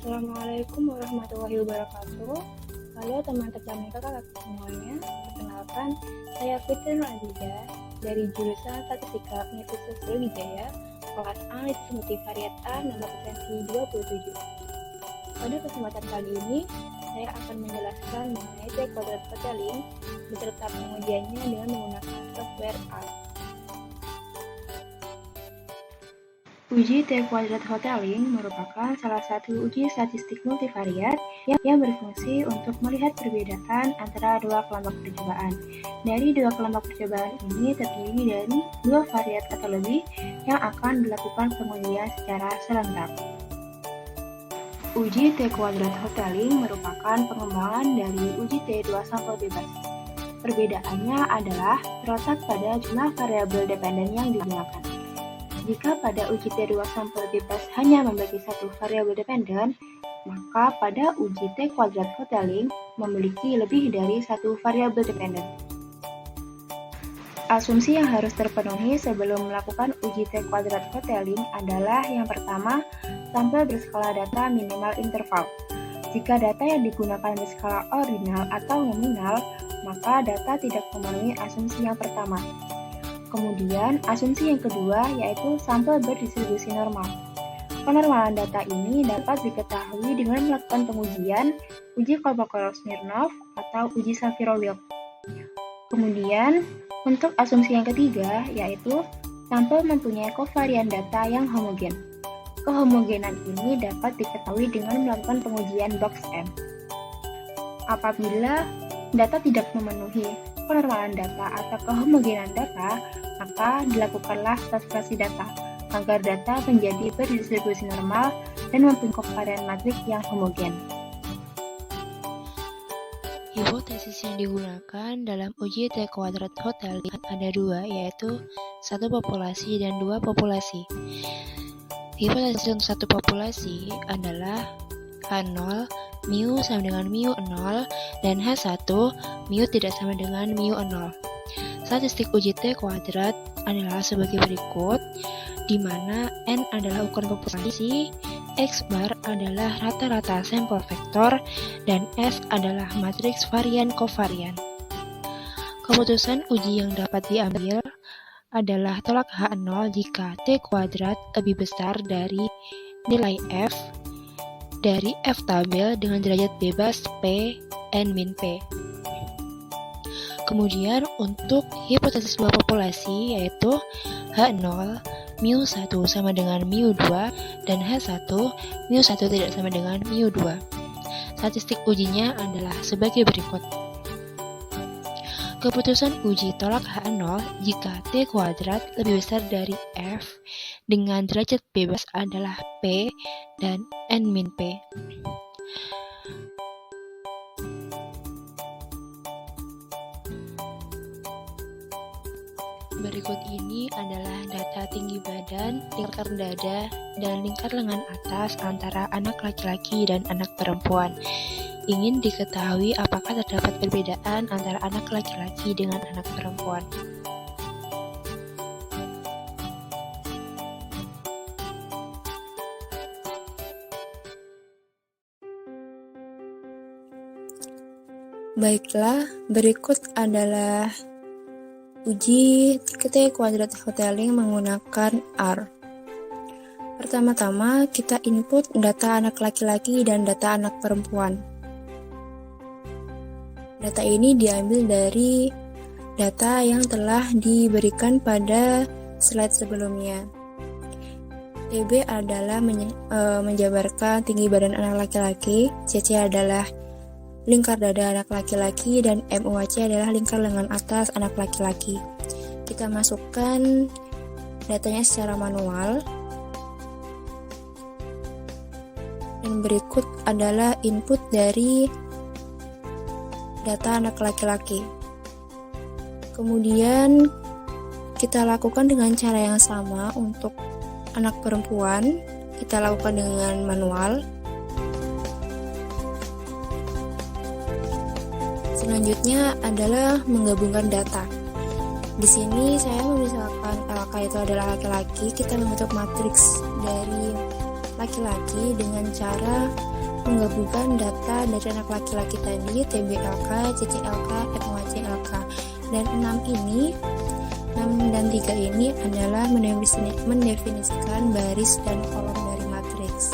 Assalamualaikum warahmatullahi wabarakatuh. Halo teman-teman kakak semuanya. Perkenalkan, saya Fitri Aziza dari jurusan Statistika Universitas Brawijaya, kelas Analisis Multivariat A nomor absensi 27. Pada kesempatan kali ini, saya akan menjelaskan mengenai T-kuadrat hoteling beserta pengujiannya dengan menggunakan software R. Uji T-kuadrat hoteling merupakan salah satu uji statistik multivariat yang berfungsi untuk melihat perbedaan antara dua kelompok percobaan. Dari dua kelompok percobaan ini terdiri dari dua variat atau lebih yang akan dilakukan pengujian secara serentak. Uji T-kuadrat hoteling merupakan pengembangan dari uji T2 sampel bebas. Perbedaannya adalah terletak pada jumlah variabel dependen yang digunakan. Jika pada uji T2 sampel bebas hanya memiliki satu variabel dependen, maka pada uji T-kuadrat hoteling memiliki lebih dari satu variabel dependen. Asumsi yang harus terpenuhi sebelum melakukan uji T-kuadrat hoteling adalah yang pertama, sampel berskala data minimal interval. Jika data yang digunakan berskala ordinal atau nominal, maka data tidak memenuhi asumsi yang pertama. Kemudian, asumsi yang kedua yaitu sampel berdistribusi normal. Penormalan data ini dapat diketahui dengan melakukan pengujian uji Kolmogorov-Smirnov atau uji Shapiro-Wilk. Kemudian, untuk asumsi yang ketiga yaitu sampel mempunyai kovarian data yang homogen. Kehomogenan ini dapat diketahui dengan melakukan pengujian box-M. Apabila data tidak memenuhi penormalan data atau kehomogenan data, maka dilakukanlah saturasi data agar data menjadi berdistribusi normal dan mempunyai kovarian matrik yang homogen. Hipotesis yang digunakan dalam uji T-kuadrat hoteling ada dua, yaitu satu populasi dan dua populasi. Hipotesis untuk satu populasi adalah H0 mu sama dengan mu 0 dan H1 mu tidak sama dengan mu 0. Statistik uji T-kuadrat adalah sebagai berikut, di mana N adalah ukuran populasi, X bar adalah rata-rata sampel vektor, dan S adalah matriks varian kovarian. Keputusan uji yang dapat diambil adalah tolak H0 jika T-kuadrat lebih besar dari nilai F dari F tabel dengan derajat bebas P N min P. Kemudian untuk hipotesis dua populasi yaitu H0 mu 1 sama dengan mu 2 dan H1 mu 1 tidak sama dengan mu 2. Statistik ujinya adalah sebagai berikut. Keputusan uji tolak H0 jika T-kuadrat lebih besar dari F dengan derajat bebas adalah P dan N min P. Berikut ini adalah data tinggi badan, lingkar dada, dan lingkar lengan atas antara anak laki-laki dan anak perempuan. Ingin diketahui apakah terdapat perbedaan antara anak laki-laki dengan anak perempuan. Baiklah, berikut adalah uji T-kuadrat hoteling menggunakan R. Pertama-tama, kita input data anak laki-laki dan data anak perempuan. Data ini diambil dari data yang telah diberikan pada slide sebelumnya. TB adalah menjabarkan tinggi badan anak laki-laki, CC adalah lingkar dada anak laki-laki, dan MUAC adalah lingkar lengan atas anak laki-laki. Kita masukkan datanya secara manual. Dan berikut adalah input dari data anak laki-laki. Kemudian kita lakukan dengan cara yang sama untuk anak perempuan. Kita lakukan dengan manual. Selanjutnya adalah menggabungkan data. Di sini saya memisahkan LK itu adalah laki-laki. Kita membentuk matriks dari laki-laki dengan cara menggabungkan data dari anak laki-laki tadi, TBLK, CCLK, NYCLK. Dan 6 dan 3 ini adalah mendefinisikan baris dan kolom dari matriks.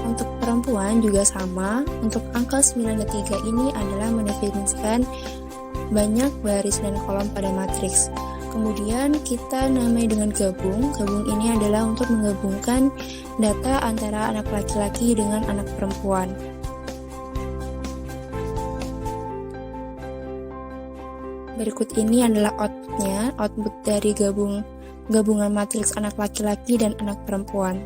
Untuk perempuan juga sama. Untuk angka 9 dan 3 ini adalah mendefinisikan banyak baris dan kolom pada matriks. Kemudian kita namai dengan gabung. Gabung ini adalah untuk menggabungkan data antara anak laki-laki dengan anak perempuan. Berikut ini adalah outputnya, output dari gabungan matriks anak laki-laki dan anak perempuan.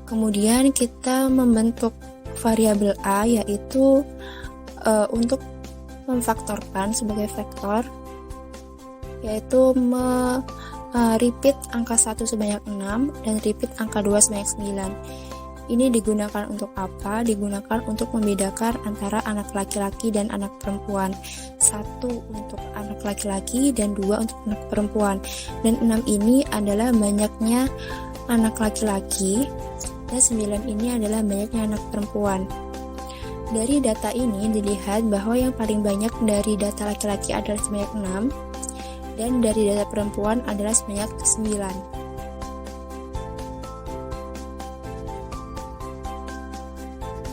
Kemudian kita membentuk variabel A, yaitu untuk memfaktorkan sebagai vektor, yaitu repeat angka 1 sebanyak 6 dan repeat angka 2 sebanyak 9. Ini digunakan untuk apa? Digunakan untuk membedakan antara anak laki-laki dan anak perempuan. 1 untuk anak laki-laki dan 2 untuk anak perempuan. Dan 6 ini adalah banyaknya anak laki-laki dan 9 ini adalah banyaknya anak perempuan. Dari data ini dilihat bahwa yang paling banyak dari data laki-laki adalah sebanyak 6 dan dari data perempuan adalah sebanyak 9.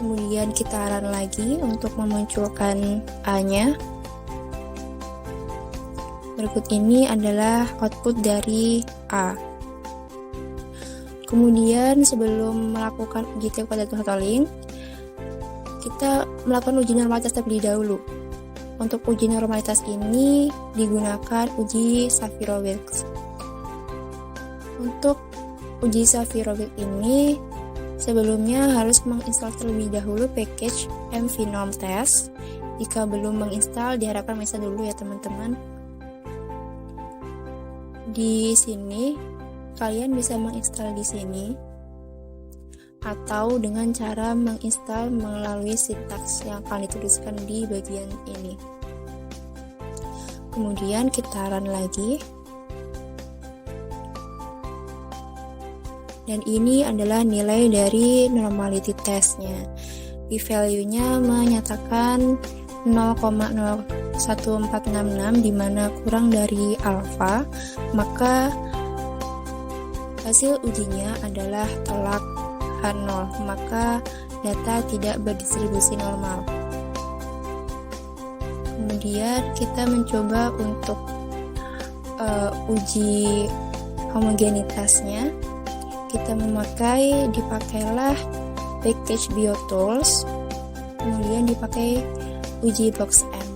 Kemudian kita run lagi untuk memunculkan A-nya. Berikut ini adalah output dari A. Kemudian sebelum melakukan uji T kuadrat totaling, kita melakukan uji normalitas terlebih dahulu. Untuk uji normalitas ini digunakan uji Shapiro-Wilks. Untuk uji Shapiro-Wilks ini sebelumnya harus menginstal terlebih dahulu package mvnorm-test. Jika belum menginstal, diharapkan menginstal dulu ya teman-teman. Di sini kalian bisa menginstal di sini atau dengan cara menginstal melalui sintaks yang akan dituliskan di bagian ini. Kemudian kita run lagi. Dan ini adalah nilai dari normality testnya. P-value-nya menyatakan 0,01466 di mana kurang dari alfa, maka hasil ujinya adalah tolak H0, maka data tidak berdistribusi normal. Kemudian kita mencoba untuk uji homogenitasnya. Kita dipakailah package BioTools, kemudian dipakai uji box M.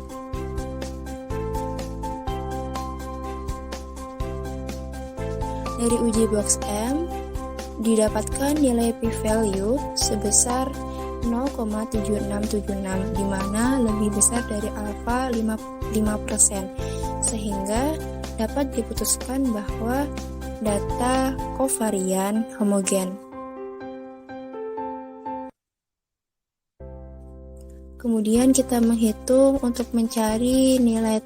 Dari uji box M didapatkan nilai p-value sebesar 0,7676 di mana lebih besar dari alfa 5%, sehingga dapat diputuskan bahwa data kovarian homogen. Kemudian kita menghitung untuk mencari nilai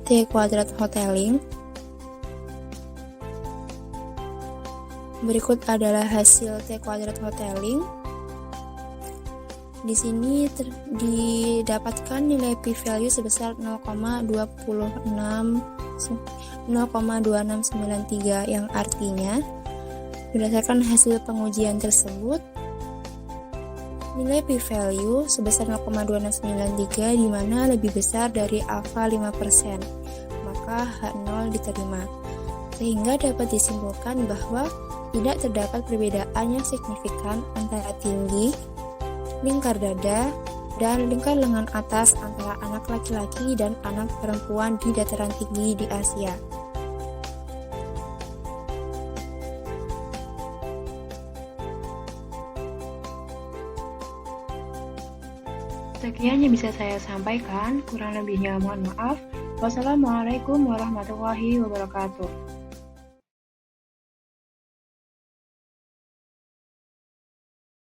T kuadrat Hotelling. Berikut adalah hasil T kuadrat Hotelling. Di sini didapatkan nilai p-value sebesar 0,2693 yang artinya berdasarkan hasil pengujian tersebut nilai p-value sebesar 0,2693 di mana lebih besar dari alfa 5%, maka H0 diterima. Sehingga dapat disimpulkan bahwa tidak terdapat perbedaan yang signifikan antara tinggi, lingkar dada, dan lingkar lengan atas antara anak laki-laki dan anak perempuan di dataran tinggi di Asia. Sekian yang bisa saya sampaikan, kurang lebihnya mohon maaf. Wassalamualaikum warahmatullahi wabarakatuh.